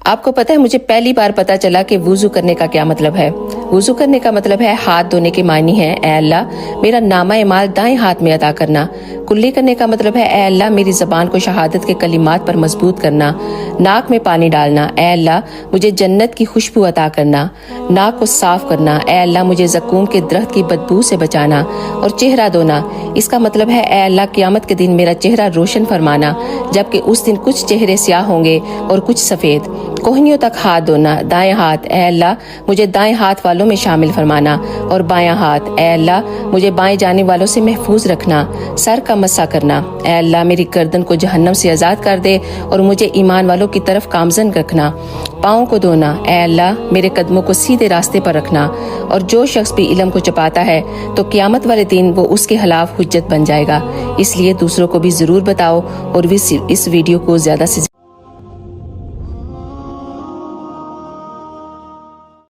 آپ کو پتہ ہے مجھے پہلی بار پتا چلا کہ وضو کرنے کا کیا مطلب ہے۔ وضو کرنے کا مطلب ہے ہاتھ دھونے کے معنی ہے اے اللہ میرا نامہ اعمال دائیں ہاتھ میں ادا کرنا۔ کلی کرنے کا مطلب ہے اے اللہ میری زبان کو شہادت کے کلمات پر مضبوط کرنا۔ ناک میں پانی ڈالنا اے اللہ مجھے جنت کی خوشبو عطا کرنا۔ ناک کو صاف کرنا اے اللہ مجھے زقوم کے درخت کی بدبو سے بچانا۔ اور چہرہ دھونا، اس کا مطلب ہے اے اللہ قیامت کے دن میرا چہرہ روشن فرمانا، جبکہ اس دن کچھ چہرے سیاہ ہوں گے اور کچھ سفید۔ کوہنیوں تک ہاتھ دھونا، دائیں ہاتھ اے اللہ مجھے دائیں ہاتھ والوں میں شامل فرمانا، اور بایاں ہاتھ اے اللہ مجھے بائیں جانب والوں سے محفوظ رکھنا۔ سر کا مسح کرنا اے اللہ میری گردن کو جہنم سے آزاد کر دے اور مجھے ایمان والوں کی طرف گامزن رکھنا۔ پاؤں کو دھونا اے اللہ میرے قدموں کو سیدھے راستے پر رکھنا، اور جو شخص بھی علم کو چپاتا ہے تو قیامت والے دن وہ اس کے خلاف حجت بن جائے گا۔ اس لیے دوسروں کو بھی ضرور بتاؤ اور اس ویڈیو کو زیادہ سے